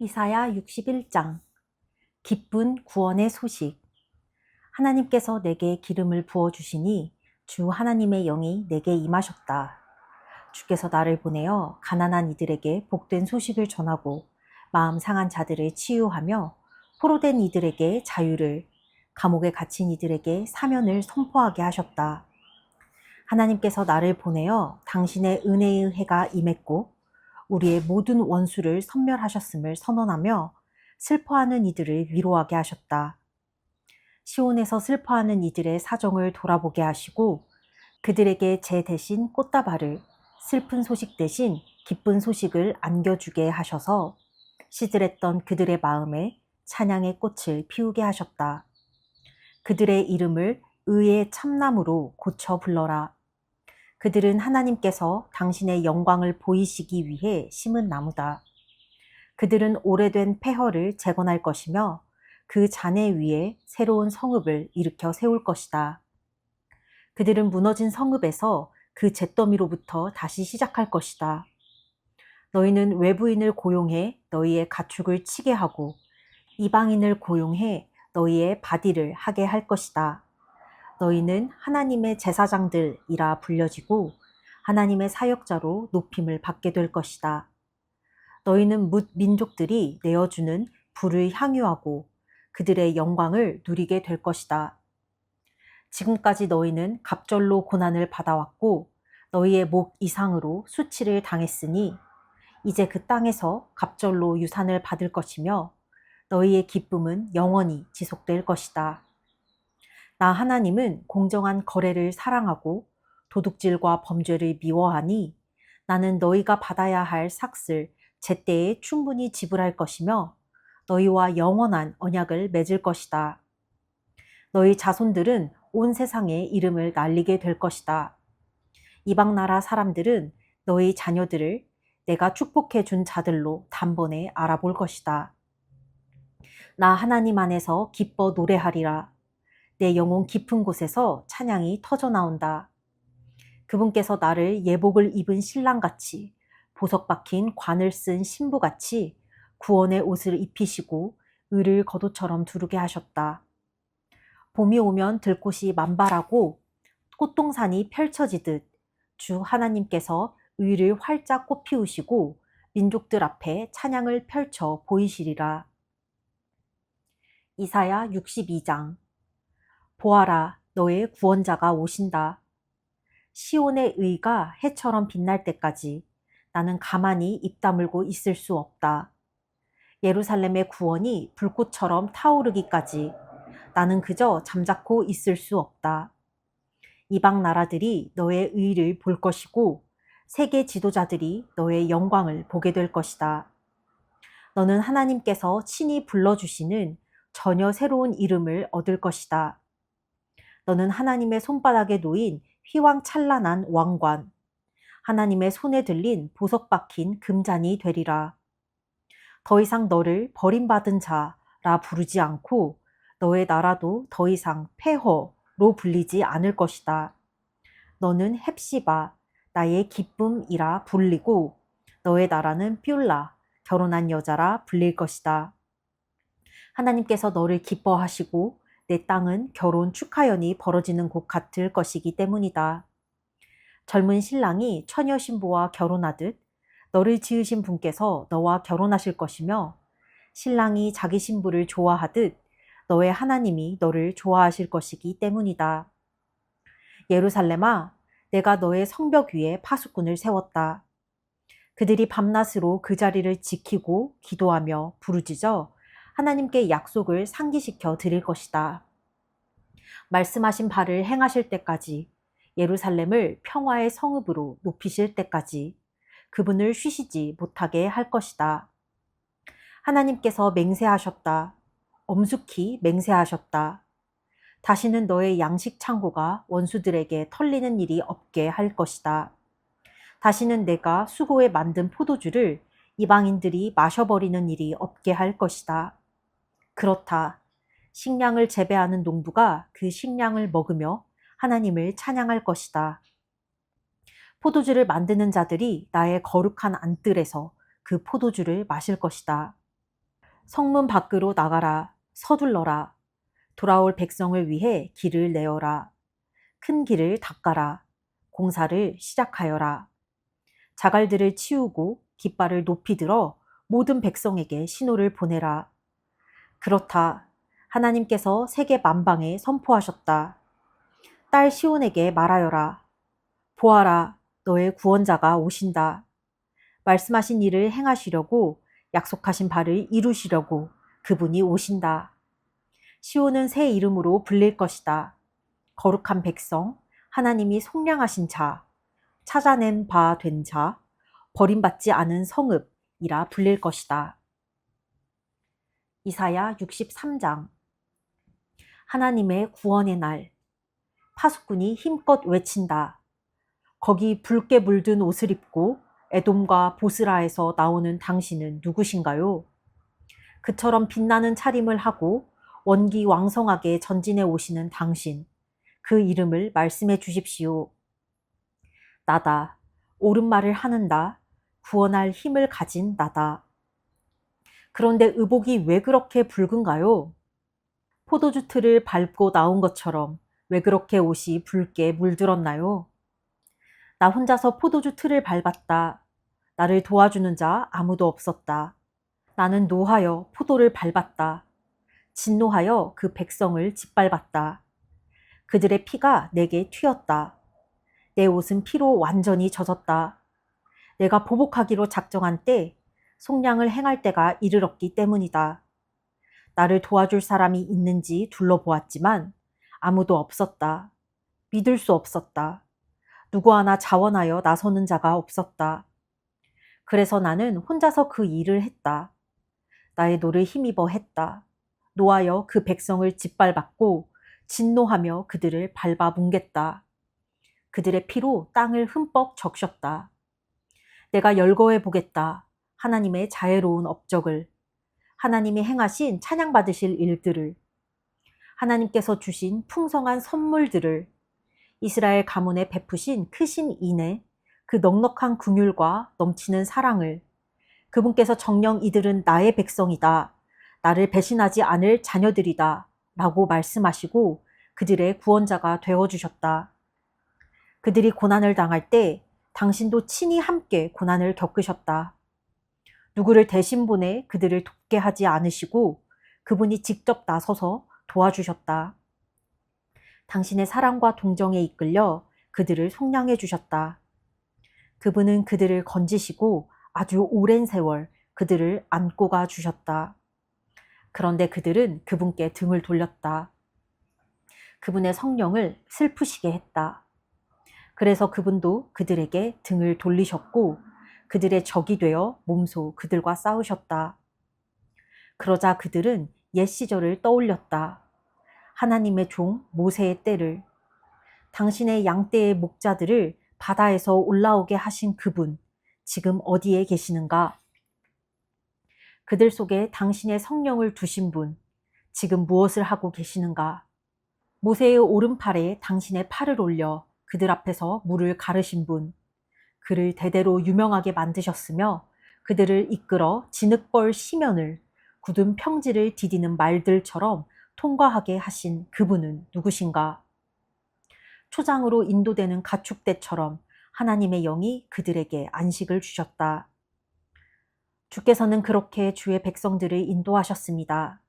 이사야 61장 기쁜 구원의 소식. 하나님께서 내게 기름을 부어주시니 주 하나님의 영이 내게 임하셨다. 주께서 나를 보내어 가난한 이들에게 복된 소식을 전하고 마음 상한 자들을 치유하며 포로된 이들에게 자유를, 감옥에 갇힌 이들에게 사면을 선포하게 하셨다. 하나님께서 나를 보내어 당신의 은혜의 해가 임했고 우리의 모든 원수를 섬멸하셨음을 선언하며 슬퍼하는 이들을 위로하게 하셨다. 시온에서 슬퍼하는 이들의 사정을 돌아보게 하시고 그들에게 제 대신 꽃다발을, 슬픈 소식 대신 기쁜 소식을 안겨주게 하셔서 시들했던 그들의 마음에 찬양의 꽃을 피우게 하셨다. 그들의 이름을 의의 참나무로 고쳐 불러라. 그들은 하나님께서 당신의 영광을 보이시기 위해 심은 나무다. 그들은 오래된 폐허를 재건할 것이며 그 잔해 위에 새로운 성읍을 일으켜 세울 것이다. 그들은 무너진 성읍에서 그 잿더미로부터 다시 시작할 것이다. 너희는 외부인을 고용해 너희의 가축을 치게 하고 이방인을 고용해 너희의 바디를 하게 할 것이다. 너희는 하나님의 제사장들이라 불려지고 하나님의 사역자로 높임을 받게 될 것이다. 너희는 뭇 민족들이 내어주는 불을 향유하고 그들의 영광을 누리게 될 것이다. 지금까지 너희는 갑절로 고난을 받아왔고 너희의 목 이상으로 수치를 당했으니 이제 그 땅에서 갑절로 유산을 받을 것이며 너희의 기쁨은 영원히 지속될 것이다. 나 하나님은 공정한 거래를 사랑하고 도둑질과 범죄를 미워하니 나는 너희가 받아야 할 삭슬 제때에 충분히 지불할 것이며 너희와 영원한 언약을 맺을 것이다. 너희 자손들은 온 세상에 이름을 날리게 될 것이다. 이방 나라 사람들은 너희 자녀들을 내가 축복해 준 자들로 단번에 알아볼 것이다. 나 하나님 안에서 기뻐 노래하리라. 내 영혼 깊은 곳에서 찬양이 터져 나온다. 그분께서 나를 예복을 입은 신랑같이 보석 박힌 관을 쓴 신부같이 구원의 옷을 입히시고 의를 겉옷처럼 두르게 하셨다. 봄이 오면 들꽃이 만발하고 꽃동산이 펼쳐지듯 주 하나님께서 의를 활짝 꽃피우시고 민족들 앞에 찬양을 펼쳐 보이시리라. 이사야 62장 보아라, 너의 구원자가 오신다. 시온의 의가 해처럼 빛날 때까지 나는 가만히 입 다물고 있을 수 없다. 예루살렘의 구원이 불꽃처럼 타오르기까지 나는 그저 잠자코 있을 수 없다. 이방 나라들이 너의 의를 볼 것이고 세계 지도자들이 너의 영광을 보게 될 것이다. 너는 하나님께서 친히 불러주시는 전혀 새로운 이름을 얻을 것이다. 너는 하나님의 손바닥에 놓인 휘황찬란한 왕관, 하나님의 손에 들린 보석 박힌 금잔이 되리라. 더 이상 너를 버림받은 자라 부르지 않고 너의 나라도 더 이상 폐허로 불리지 않을 것이다. 너는 헵시바, 나의 기쁨이라 불리고 너의 나라는 뷸라, 결혼한 여자라 불릴 것이다. 하나님께서 너를 기뻐하시고 내 땅은 결혼 축하연이 벌어지는 곳 같을 것이기 때문이다. 젊은 신랑이 처녀 신부와 결혼하듯 너를 지으신 분께서 너와 결혼하실 것이며 신랑이 자기 신부를 좋아하듯 너의 하나님이 너를 좋아하실 것이기 때문이다. 예루살렘아, 내가 너의 성벽 위에 파수꾼을 세웠다. 그들이 밤낮으로 그 자리를 지키고 기도하며 부르짖어 하나님께 약속을 상기시켜 드릴 것이다. 말씀하신 바를 행하실 때까지 예루살렘을 평화의 성읍으로 높이실 때까지 그분을 쉬시지 못하게 할 것이다. 하나님께서 맹세하셨다. 엄숙히 맹세하셨다. 다시는 너의 양식 창고가 원수들에게 털리는 일이 없게 할 것이다. 다시는 내가 수고에 만든 포도주를 이방인들이 마셔버리는 일이 없게 할 것이다. 그렇다. 식량을 재배하는 농부가 그 식량을 먹으며 하나님을 찬양할 것이다. 포도주를 만드는 자들이 나의 거룩한 안뜰에서 그 포도주를 마실 것이다. 성문 밖으로 나가라. 서둘러라. 돌아올 백성을 위해 길을 내어라. 큰 길을 닦아라. 공사를 시작하여라. 자갈들을 치우고 깃발을 높이 들어 모든 백성에게 신호를 보내라. 그렇다. 하나님께서 세계 만방에 선포하셨다. 딸 시온에게 말하여라. 보아라, 너의 구원자가 오신다. 말씀하신 일을 행하시려고 약속하신 바를 이루시려고 그분이 오신다. 시온은 새 이름으로 불릴 것이다. 거룩한 백성, 하나님이 속량하신 자, 찾아낸 바 된 자, 버림받지 않은 성읍이라 불릴 것이다. 이사야 63장. 하나님의 구원의 날. 파수꾼이 힘껏 외친다. 거기 붉게 물든 옷을 입고 에돔과 보스라에서 나오는 당신은 누구신가요? 그처럼 빛나는 차림을 하고 원기왕성하게 전진해 오시는 당신, 그 이름을 말씀해 주십시오. 나다. 옳은 말을 하는다. 구원할 힘을 가진 나다. 그런데 의복이 왜 그렇게 붉은가요? 포도주 틀을 밟고 나온 것처럼 왜 그렇게 옷이 붉게 물들었나요? 나 혼자서 포도주 틀을 밟았다. 나를 도와주는 자 아무도 없었다. 나는 노하여 포도를 밟았다. 진노하여 그 백성을 짓밟았다. 그들의 피가 내게 튀었다. 내 옷은 피로 완전히 젖었다. 내가 보복하기로 작정한 때 속량을 행할 때가 이르렀기 때문이다. 나를 도와줄 사람이 있는지 둘러보았지만 아무도 없었다. 믿을 수 없었다. 누구 하나 자원하여 나서는 자가 없었다. 그래서 나는 혼자서 그 일을 했다. 나의 노를 힘입어 했다. 노하여 그 백성을 짓밟았고 진노하며 그들을 밟아 뭉갰다. 그들의 피로 땅을 흠뻑 적셨다. 내가 열거해 보겠다. 하나님의 자애로운 업적을, 하나님이 행하신 찬양받으실 일들을, 하나님께서 주신 풍성한 선물들을, 이스라엘 가문에 베푸신 크신 인애, 그 넉넉한 긍휼과 넘치는 사랑을, 그분께서 정녕 이들은 나의 백성이다. 나를 배신하지 않을 자녀들이다. 라고 말씀하시고 그들의 구원자가 되어주셨다. 그들이 고난을 당할 때 당신도 친히 함께 고난을 겪으셨다. 누구를 대신 보내 그들을 돕게 하지 않으시고 그분이 직접 나서서 도와주셨다. 당신의 사랑과 동정에 이끌려 그들을 속량해 주셨다. 그분은 그들을 건지시고 아주 오랜 세월 그들을 안고 가 주셨다. 그런데 그들은 그분께 등을 돌렸다. 그분의 성령을 슬프시게 했다. 그래서 그분도 그들에게 등을 돌리셨고 그들의 적이 되어 몸소 그들과 싸우셨다. 그러자 그들은 옛 시절을 떠올렸다. 하나님의 종 모세의 때를, 당신의 양떼의 목자들을 바다에서 올라오게 하신 그분, 지금 어디에 계시는가? 그들 속에 당신의 성령을 두신 분, 지금 무엇을 하고 계시는가? 모세의 오른팔에 당신의 팔을 올려 그들 앞에서 물을 가르신 분, 그를 대대로 유명하게 만드셨으며 그들을 이끌어 진흙벌 시면을 굳은 평지를 디디는 말들처럼 통과하게 하신 그분은 누구신가? 초장으로 인도되는 가축대처럼 하나님의 영이 그들에게 안식을 주셨다. 주께서는 그렇게 주의 백성들을 인도하셨습니다.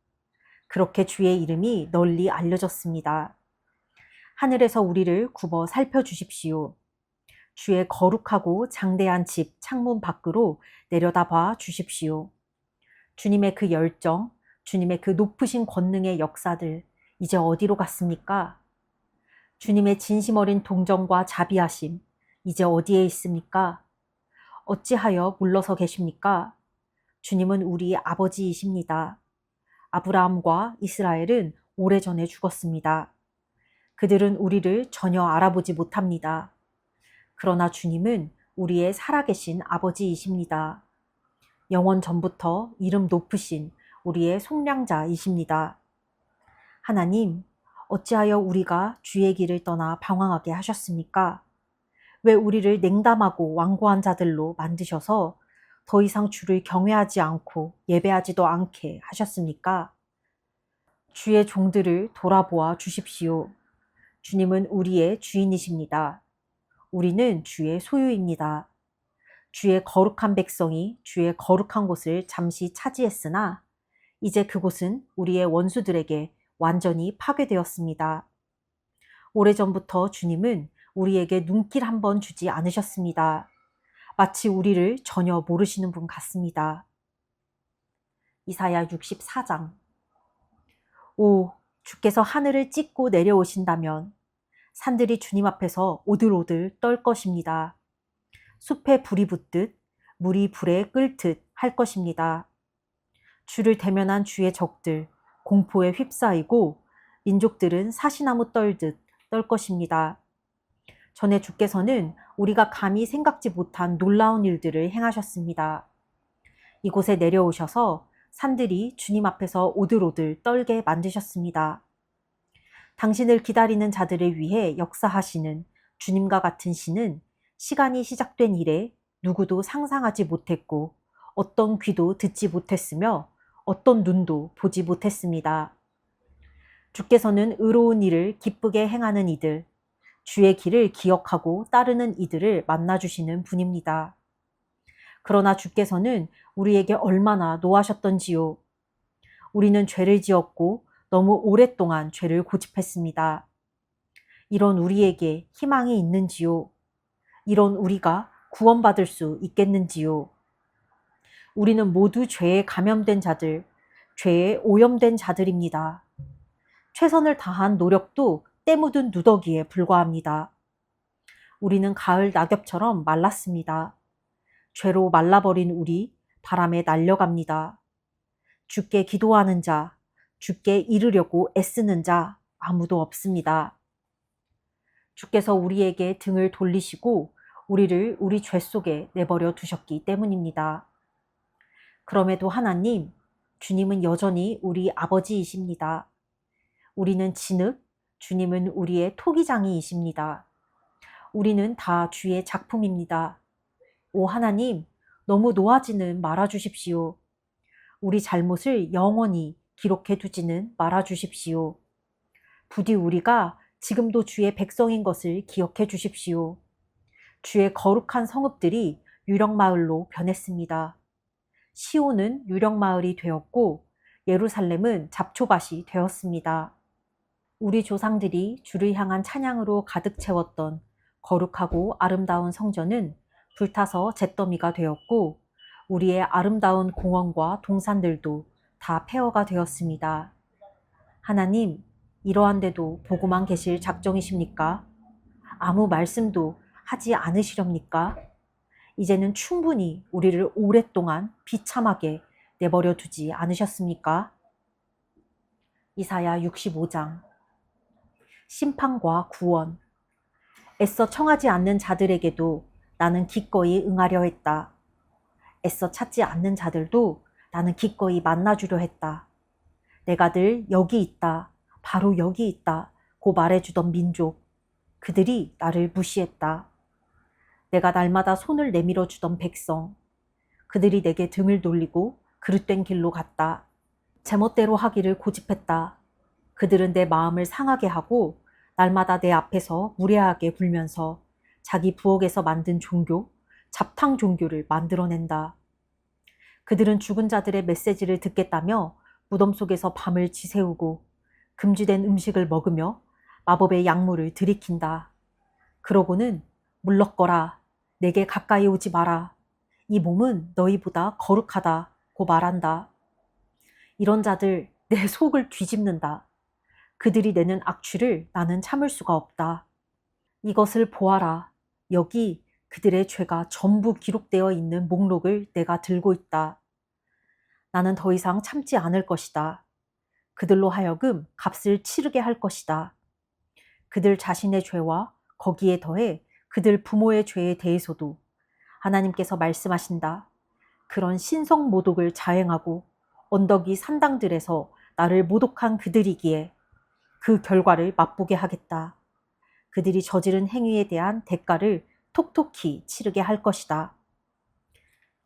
그렇게 주의 이름이 널리 알려졌습니다. 하늘에서 우리를 굽어 살펴주십시오. 주의 거룩하고 장대한 집 창문 밖으로 내려다봐 주십시오. 주님의 그 열정, 주님의 그 높으신 권능의 역사들 이제 어디로 갔습니까? 주님의 진심 어린 동정과 자비하심 이제 어디에 있습니까? 어찌하여 물러서 계십니까? 주님은 우리 아버지이십니다. 아브라함과 이스라엘은 오래전에 죽었습니다. 그들은 우리를 전혀 알아보지 못합니다. 그러나 주님은 우리의 살아계신 아버지이십니다. 영원 전부터 이름 높으신 우리의 속량자이십니다. 하나님, 어찌하여 우리가 주의 길을 떠나 방황하게 하셨습니까? 왜 우리를 냉담하고 완고한 자들로 만드셔서 더 이상 주를 경외하지 않고 예배하지도 않게 하셨습니까? 주의 종들을 돌아보아 주십시오. 주님은 우리의 주인이십니다. 우리는 주의 소유입니다. 주의 거룩한 백성이 주의 거룩한 곳을 잠시 차지했으나 이제 그곳은 우리의 원수들에게 완전히 파괴되었습니다. 오래전부터 주님은 우리에게 눈길 한 번 주지 않으셨습니다. 마치 우리를 전혀 모르시는 분 같습니다. 이사야 64장. 오, 주께서 하늘을 찢고 내려오신다면 산들이 주님 앞에서 오들오들 떨 것입니다. 숲에 불이 붙듯 물이 불에 끓듯 할 것입니다. 주를 대면한 주의 적들 공포에 휩싸이고 민족들은 사시나무 떨듯 떨 것입니다. 전에 주께서는 우리가 감히 생각지 못한 놀라운 일들을 행하셨습니다. 이곳에 내려오셔서 산들이 주님 앞에서 오들오들 떨게 만드셨습니다. 당신을 기다리는 자들을 위해 역사하시는 주님과 같은 신은 시간이 시작된 이래 누구도 상상하지 못했고 어떤 귀도 듣지 못했으며 어떤 눈도 보지 못했습니다. 주께서는 의로운 일을 기쁘게 행하는 이들, 주의 길을 기억하고 따르는 이들을 만나주시는 분입니다. 그러나 주께서는 우리에게 얼마나 노하셨던지요. 우리는 죄를 지었고 너무 오랫동안 죄를 고집했습니다. 이런 우리에게 희망이 있는지요? 이런 우리가 구원받을 수 있겠는지요? 우리는 모두 죄에 감염된 자들, 죄에 오염된 자들입니다. 최선을 다한 노력도 때 묻은 누더기에 불과합니다. 우리는 가을 낙엽처럼 말랐습니다. 죄로 말라버린 우리 바람에 날려갑니다. 주께 기도하는 자, 주께 이르려고 애쓰는 자 아무도 없습니다. 주께서 우리에게 등을 돌리시고 우리를 우리 죄 속에 내버려 두셨기 때문입니다. 그럼에도 하나님, 주님은 여전히 우리 아버지이십니다. 우리는 진흙, 주님은 우리의 토기장이이십니다. 우리는 다 주의 작품입니다. 오 하나님, 너무 놓아지는 말아 주십시오. 우리 잘못을 영원히 기록해 두지는 말아 주십시오. 부디 우리가 지금도 주의 백성인 것을 기억해 주십시오. 주의 거룩한 성읍들이 유령마을로 변했습니다. 시온은 유령마을이 되었고 예루살렘은 잡초밭이 되었습니다. 우리 조상들이 주를 향한 찬양으로 가득 채웠던 거룩하고 아름다운 성전은 불타서 잿더미가 되었고 우리의 아름다운 공원과 동산들도 다 폐허가 되었습니다. 하나님, 이러한데도 보고만 계실 작정이십니까? 아무 말씀도 하지 않으시렵니까? 이제는 충분히 우리를 오랫동안 비참하게 내버려 두지 않으셨습니까? 이사야 65장. 심판과 구원. 애써 청하지 않는 자들에게도 나는 기꺼이 응하려 했다. 애써 찾지 않는 자들도 나는 기꺼이 만나주려 했다. 내가 늘 여기 있다, 바로 여기 있다 고 말해주던 민족, 그들이 나를 무시했다. 내가 날마다 손을 내밀어 주던 백성, 그들이 내게 등을 돌리고 그릇된 길로 갔다. 제멋대로 하기를 고집했다. 그들은 내 마음을 상하게 하고 날마다 내 앞에서 무례하게 굴면서 자기 부엌에서 만든 종교, 잡탕 종교를 만들어낸다. 그들은 죽은 자들의 메시지를 듣겠다며 무덤 속에서 밤을 지새우고 금지된 음식을 먹으며 마법의 약물을 들이킨다. 그러고는 물러거라, 내게 가까이 오지 마라. 이 몸은 너희보다 거룩하다고 말한다. 이런 자들 내 속을 뒤집는다. 그들이 내는 악취를 나는 참을 수가 없다. 이것을 보아라. 여기 그들의 죄가 전부 기록되어 있는 목록을 내가 들고 있다. 나는 더 이상 참지 않을 것이다. 그들로 하여금 값을 치르게 할 것이다. 그들 자신의 죄와 거기에 더해 그들 부모의 죄에 대해서도 하나님께서 말씀하신다. 그런 신성 모독을 자행하고 언덕 위 산당들에서 나를 모독한 그들이기에 그 결과를 맛보게 하겠다. 그들이 저지른 행위에 대한 대가를 톡톡히 치르게 할 것이다.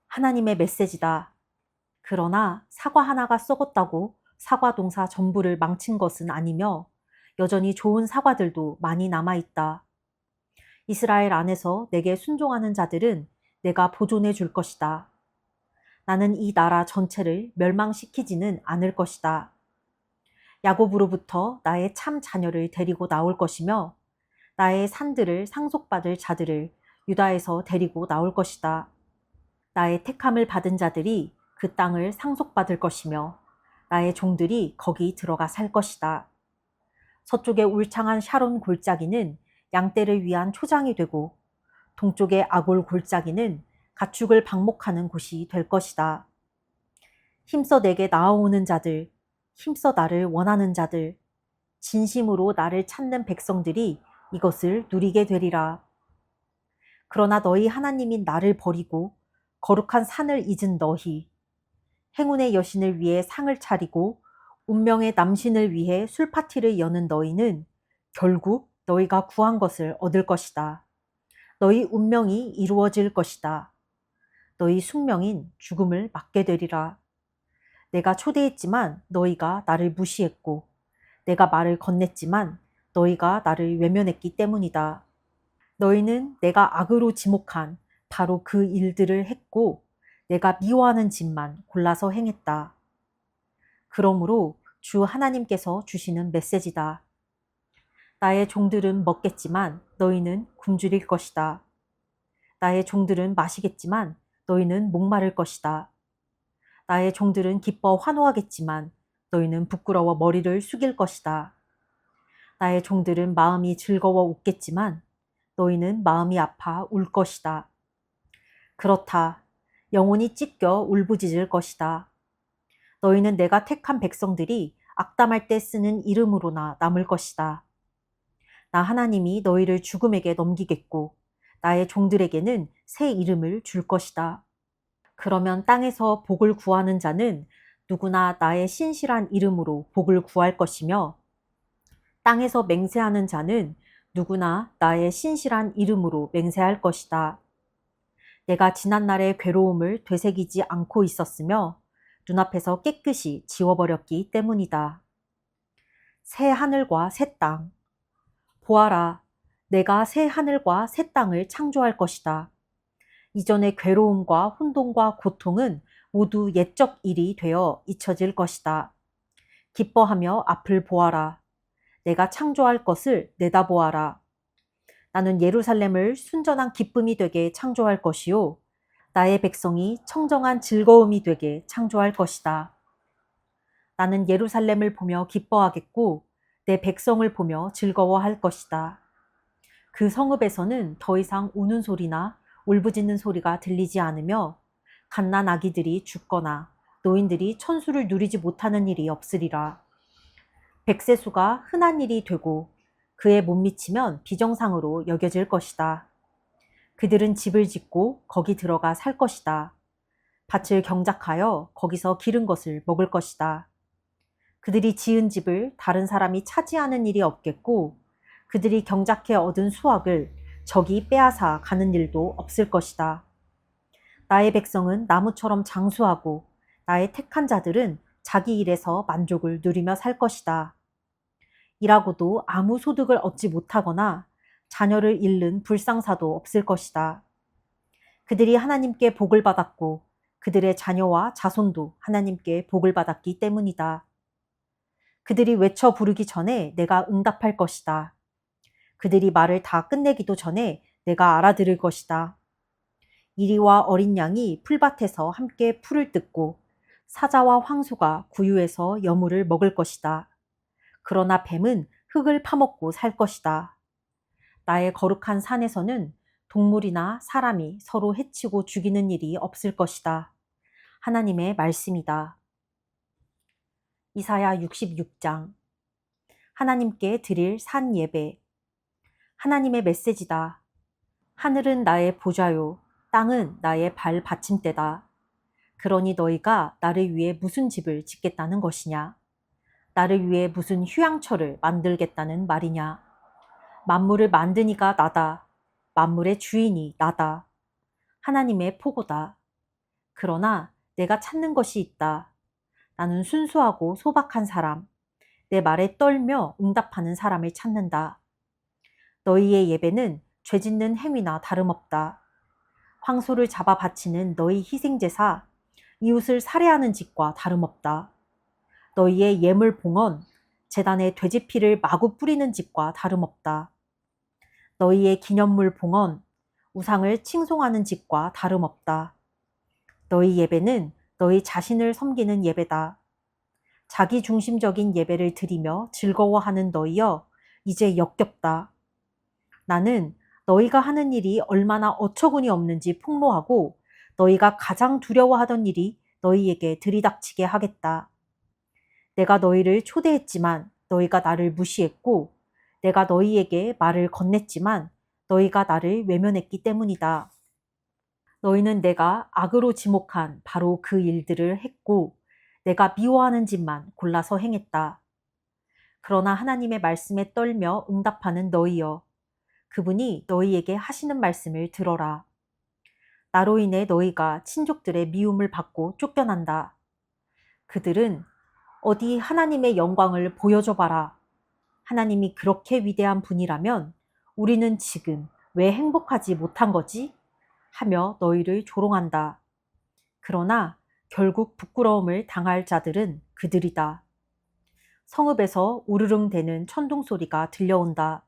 하나님의 메시지다. 그러나 사과 하나가 썩었다고 사과 동사 전부를 망친 것은 아니며 여전히 좋은 사과들도 많이 남아있다. 이스라엘 안에서 내게 순종하는 자들은 내가 보존해 줄 것이다. 나는 이 나라 전체를 멸망시키지는 않을 것이다. 야곱으로부터 나의 참 자녀를 데리고 나올 것이며 나의 산들을 상속받을 자들을 유다에서 데리고 나올 것이다. 나의 택함을 받은 자들이 그 땅을 상속받을 것이며 나의 종들이 거기 들어가 살 것이다. 서쪽의 울창한 샤론 골짜기는 양떼를 위한 초장이 되고 동쪽의 아골 골짜기는 가축을 방목하는 곳이 될 것이다. 힘써 내게 나아오는 자들, 힘써 나를 원하는 자들, 진심으로 나를 찾는 백성들이 이것을 누리게 되리라. 그러나 너희 하나님인 나를 버리고 거룩한 산을 잊은 너희, 행운의 여신을 위해 상을 차리고 운명의 남신을 위해 술파티를 여는 너희는 결국 너희가 구한 것을 얻을 것이다. 너희 운명이 이루어질 것이다. 너희 숙명인 죽음을 맞게 되리라. 내가 초대했지만 너희가 나를 무시했고 내가 말을 건넸지만 너희가 나를 외면했기 때문이다. 너희는 내가 악으로 지목한 바로 그 일들을 했고 내가 미워하는 짓만 골라서 행했다. 그러므로 주 하나님께서 주시는 메시지다. 나의 종들은 먹겠지만 너희는 굶주릴 것이다. 나의 종들은 마시겠지만 너희는 목마를 것이다. 나의 종들은 기뻐 환호하겠지만 너희는 부끄러워 머리를 숙일 것이다. 나의 종들은 마음이 즐거워 웃겠지만 너희는 마음이 아파 울 것이다. 그렇다. 영혼이 찢겨 울부짖을 것이다. 너희는 내가 택한 백성들이 악담할 때 쓰는 이름으로나 남을 것이다. 나 하나님이 너희를 죽음에게 넘기겠고 나의 종들에게는 새 이름을 줄 것이다. 그러면 땅에서 복을 구하는 자는 누구나 나의 신실한 이름으로 복을 구할 것이며 땅에서 맹세하는 자는 누구나 나의 신실한 이름으로 맹세할 것이다. 내가 지난날의 괴로움을 되새기지 않고 있었으며 눈앞에서 깨끗이 지워버렸기 때문이다. 새 하늘과 새 땅. 보아라, 내가 새 하늘과 새 땅을 창조할 것이다. 이전의 괴로움과 혼돈과 고통은 모두 옛적 일이 되어 잊혀질 것이다. 기뻐하며 앞을 보아라. 내가 창조할 것을 내다보아라. 나는 예루살렘을 순전한 기쁨이 되게 창조할 것이요. 나의 백성이 청정한 즐거움이 되게 창조할 것이다. 나는 예루살렘을 보며 기뻐하겠고 내 백성을 보며 즐거워할 것이다. 그 성읍에서는 더 이상 우는 소리나 울부짖는 소리가 들리지 않으며 갓난 아기들이 죽거나 노인들이 천수를 누리지 못하는 일이 없으리라. 백세수가 흔한 일이 되고 그에 못 미치면 비정상으로 여겨질 것이다. 그들은 집을 짓고 거기 들어가 살 것이다. 밭을 경작하여 거기서 기른 것을 먹을 것이다. 그들이 지은 집을 다른 사람이 차지하는 일이 없겠고 그들이 경작해 얻은 수확을 적이 빼앗아 가는 일도 없을 것이다. 나의 백성은 나무처럼 장수하고 나의 택한 자들은 자기 일에서 만족을 누리며 살 것이다. 일하고도 아무 소득을 얻지 못하거나 자녀를 잃는 불상사도 없을 것이다. 그들이 하나님께 복을 받았고 그들의 자녀와 자손도 하나님께 복을 받았기 때문이다. 그들이 외쳐 부르기 전에 내가 응답할 것이다. 그들이 말을 다 끝내기도 전에 내가 알아들을 것이다. 이리와 어린 양이 풀밭에서 함께 풀을 뜯고 사자와 황소가 구유에서 여물을 먹을 것이다. 그러나 뱀은 흙을 파먹고 살 것이다. 나의 거룩한 산에서는 동물이나 사람이 서로 해치고 죽이는 일이 없을 것이다. 하나님의 말씀이다. 이사야 66장. 하나님께 드릴 산 예배. 하나님의 메시지다. 하늘은 나의 보좌요, 땅은 나의 발 받침대다. 그러니 너희가 나를 위해 무슨 집을 짓겠다는 것이냐? 나를 위해 무슨 휴양처를 만들겠다는 말이냐? 만물을 만든 이가 나다. 만물의 주인이 나다. 하나님의 포고다. 그러나 내가 찾는 것이 있다. 나는 순수하고 소박한 사람, 내 말에 떨며 응답하는 사람을 찾는다. 너희의 예배는 죄짓는 행위나 다름없다. 황소를 잡아 바치는 너희 희생제사, 이웃을 살해하는 짓과 다름없다. 너희의 예물 봉헌, 제단에 돼지 피를 마구 뿌리는 짓과 다름없다. 너희의 기념물 봉헌, 우상을 칭송하는 짓과 다름없다. 너희 예배는 너희 자신을 섬기는 예배다. 자기 중심적인 예배를 드리며 즐거워하는 너희여, 이제 역겹다. 나는 너희가 하는 일이 얼마나 어처구니 없는지 폭로하고 너희가 가장 두려워하던 일이 너희에게 들이닥치게 하겠다. 내가 너희를 초대했지만 너희가 나를 무시했고 내가 너희에게 말을 건넸지만 너희가 나를 외면했기 때문이다. 너희는 내가 악으로 지목한 바로 그 일들을 했고 내가 미워하는 짓만 골라서 행했다. 그러나 하나님의 말씀에 떨며 응답하는 너희여, 그분이 너희에게 하시는 말씀을 들어라. 나로 인해 너희가 친족들의 미움을 받고 쫓겨난다. 그들은 어디 하나님의 영광을 보여줘 봐라. 하나님이 그렇게 위대한 분이라면 우리는 지금 왜 행복하지 못한 거지? 하며 너희를 조롱한다. 그러나 결국 부끄러움을 당할 자들은 그들이다. 성읍에서 우르릉대는 천둥 소리가 들려온다.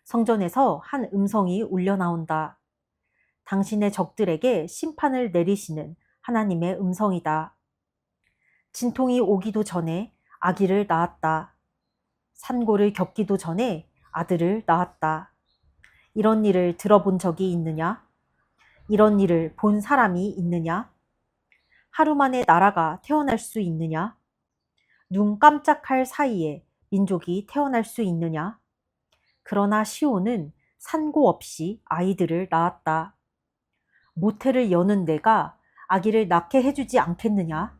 성전에서 한 음성이 울려 나온다. 당신의 적들에게 심판을 내리시는 하나님의 음성이다. 진통이 오기도 전에 아기를 낳았다. 산고를 겪기도 전에 아들을 낳았다. 이런 일을 들어본 적이 있느냐? 이런 일을 본 사람이 있느냐? 하루 만에 나라가 태어날 수 있느냐? 눈 깜짝할 사이에 민족이 태어날 수 있느냐? 그러나 시온은 산고 없이 아이들을 낳았다. 모태를 여는 내가 아기를 낳게 해주지 않겠느냐?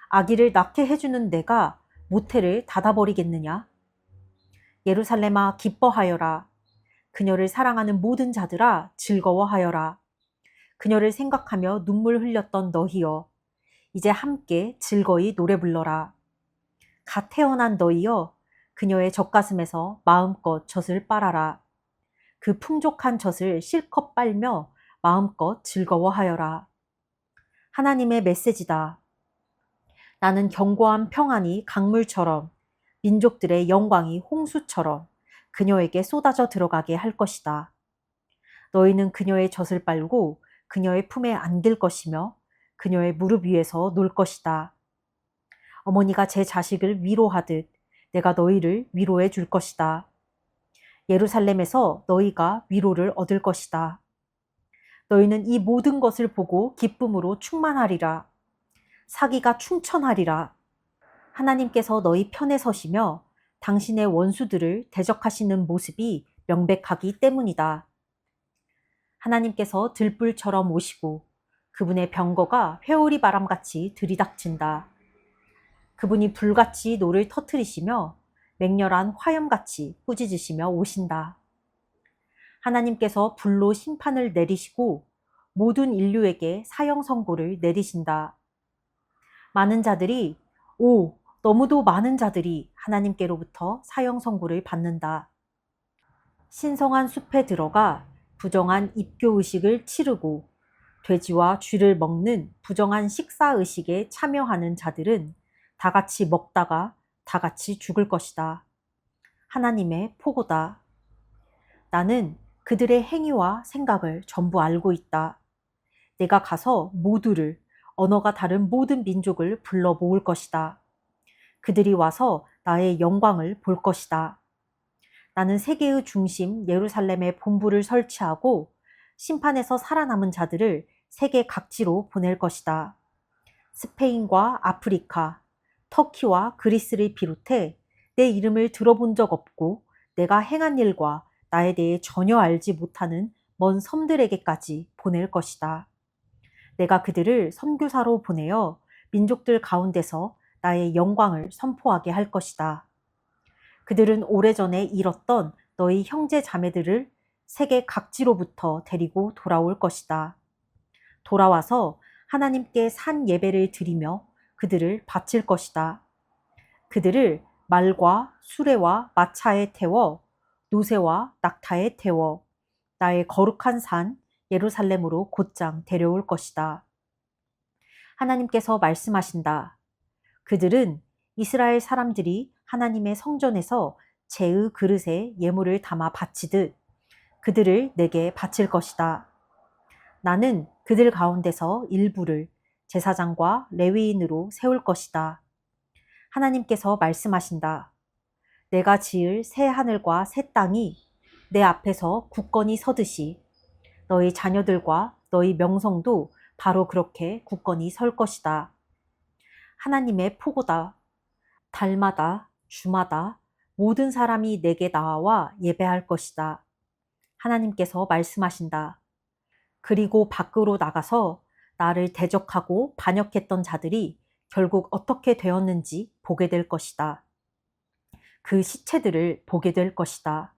아기를 낳게 해주는 내가 모태를 닫아버리겠느냐? 예루살렘아 기뻐하여라. 그녀를 사랑하는 모든 자들아 즐거워하여라. 그녀를 생각하며 눈물 흘렸던 너희여, 이제 함께 즐거이 노래 불러라. 갓 태어난 너희여, 그녀의 젖가슴에서 마음껏 젖을 빨아라. 그 풍족한 젖을 실컷 빨며 마음껏 즐거워하여라. 하나님의 메시지다. 나는 견고한 평안이 강물처럼 민족들의 영광이 홍수처럼 그녀에게 쏟아져 들어가게 할 것이다. 너희는 그녀의 젖을 빨고 그녀의 품에 안길 것이며 그녀의 무릎 위에서 놀 것이다. 어머니가 제 자식을 위로하듯 내가 너희를 위로해 줄 것이다. 예루살렘에서 너희가 위로를 얻을 것이다. 너희는 이 모든 것을 보고 기쁨으로 충만하리라. 사기가 충천하리라. 하나님께서 너희 편에 서시며 당신의 원수들을 대적하시는 모습이 명백하기 때문이다. 하나님께서 들불처럼 오시고 그분의 병거가 회오리 바람같이 들이닥친다. 그분이 불같이 노를 터뜨리시며 맹렬한 화염같이 꾸짖으시며 오신다. 하나님께서 불로 심판을 내리시고 모든 인류에게 사형 선고를 내리신다. 많은 자들이, 너무도 많은 자들이 하나님께로부터 사형 선고를 받는다. 신성한 숲에 들어가 부정한 입교 의식을 치르고 돼지와 쥐를 먹는 부정한 식사 의식에 참여하는 자들은 다 같이 먹다가 다 같이 죽을 것이다. 하나님의 포고다. 나는 그들의 행위와 생각을 전부 알고 있다. 내가 가서 모두를, 언어가 다른 모든 민족을 불러 모을 것이다. 그들이 와서 나의 영광을 볼 것이다. 나는 세계의 중심 예루살렘에 본부를 설치하고 심판에서 살아남은 자들을 세계 각지로 보낼 것이다. 스페인과 아프리카, 터키와 그리스를 비롯해 내 이름을 들어본 적 없고 내가 행한 일과 나에 대해 전혀 알지 못하는 먼 섬들에게까지 보낼 것이다. 내가 그들을 선교사로 보내어 민족들 가운데서 나의 영광을 선포하게 할 것이다. 그들은 오래전에 잃었던 너희 형제 자매들을 세계 각지로부터 데리고 돌아올 것이다. 돌아와서 하나님께 산 예배를 드리며 그들을 바칠 것이다. 그들을 말과 수레와 마차에 태워 노새와 낙타에 태워 나의 거룩한 산 예루살렘으로 곧장 데려올 것이다. 하나님께서 말씀하신다. 그들은 이스라엘 사람들이 하나님의 성전에서 제의 그릇에 예물을 담아 바치듯 그들을 내게 바칠 것이다. 나는 그들 가운데서 일부를 제사장과 레위인으로 세울 것이다. 하나님께서 말씀하신다. 내가 지을 새 하늘과 새 땅이 내 앞에서 굳건히 서듯이 너희 자녀들과 너희 명성도 바로 그렇게 굳건히 설 것이다. 하나님의 포고다. 달마다 주마다 모든 사람이 내게 나와 예배할 것이다. 하나님께서 말씀하신다. 그리고 밖으로 나가서 나를 대적하고 반역했던 자들이 결국 어떻게 되었는지 보게 될 것이다. 그 시체들을 보게 될 것이다.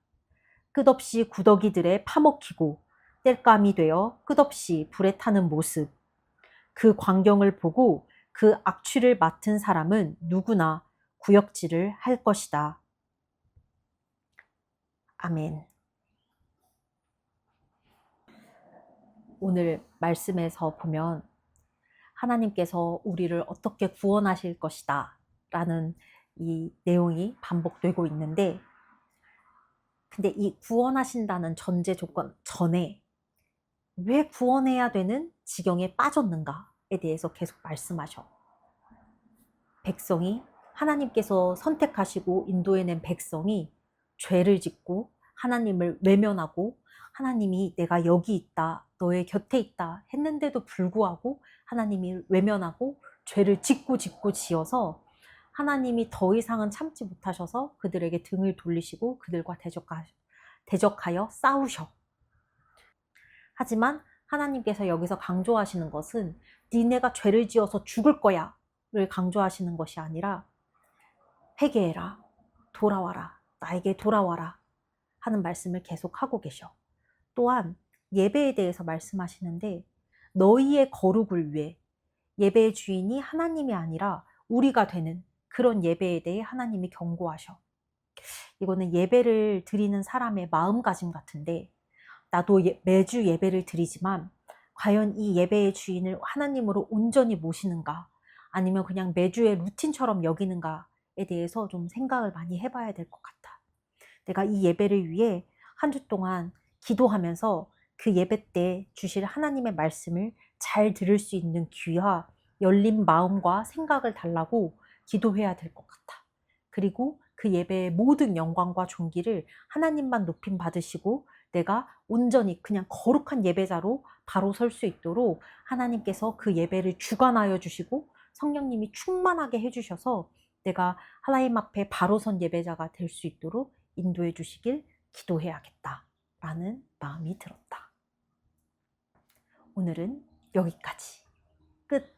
끝없이 구더기들에 파먹히고 땔감이 되어 끝없이 불에 타는 모습. 그 광경을 보고 그 악취를 맡은 사람은 누구나 구역질을 할 것이다. 아멘. 오늘 말씀에서 보면 하나님께서 우리를 어떻게 구원하실 것이다 라는 이 내용이 반복되고 있는데, 근데 이 구원하신다는 전제 조건 전에 왜 구원해야 되는 지경에 빠졌는가에 대해서 계속 말씀하셔. 백성이, 하나님께서 선택하시고 인도해낸 백성이 죄를 짓고 하나님을 외면하고 하나님이 내가 여기 있다, 너의 곁에 있다 했는데도 불구하고 하나님이 외면하고 죄를 짓고 지어서 하나님이 더 이상은 참지 못하셔서 그들에게 등을 돌리시고 그들과 대적하여 싸우셔. 하지만 하나님께서 여기서 강조하시는 것은 니네가 죄를 지어서 죽을 거야 를 강조하시는 것이 아니라 회개해라, 돌아와라, 나에게 돌아와라 하는 말씀을 계속하고 계셔. 또한 예배에 대해서 말씀하시는데 너희의 거룩을 위해, 예배의 주인이 하나님이 아니라 우리가 되는 그런 예배에 대해 하나님이 경고하셔. 이거는 예배를 드리는 사람의 마음가짐 같은데, 나도 매주 예배를 드리지만 과연 이 예배의 주인을 하나님으로 온전히 모시는가, 아니면 그냥 매주의 루틴처럼 여기는가에 대해서 좀 생각을 많이 해봐야 될 것 같아. 내가 이 예배를 위해 한 주 동안 기도하면서 그 예배 때 주실 하나님의 말씀을 잘 들을 수 있는 귀와 열린 마음과 생각을 달라고 기도해야 될 것 같아. 그리고 그 예배의 모든 영광과 존귀를 하나님만 높임 받으시고 내가 온전히 그냥 거룩한 예배자로 바로 설 수 있도록 하나님께서 그 예배를 주관하여 주시고 성령님이 충만하게 해주셔서 내가 하나님 앞에 바로 선 예배자가 될 수 있도록 인도해 주시길 기도해야겠다 라는 마음이 들었다. 오늘은 여기까지. 끝.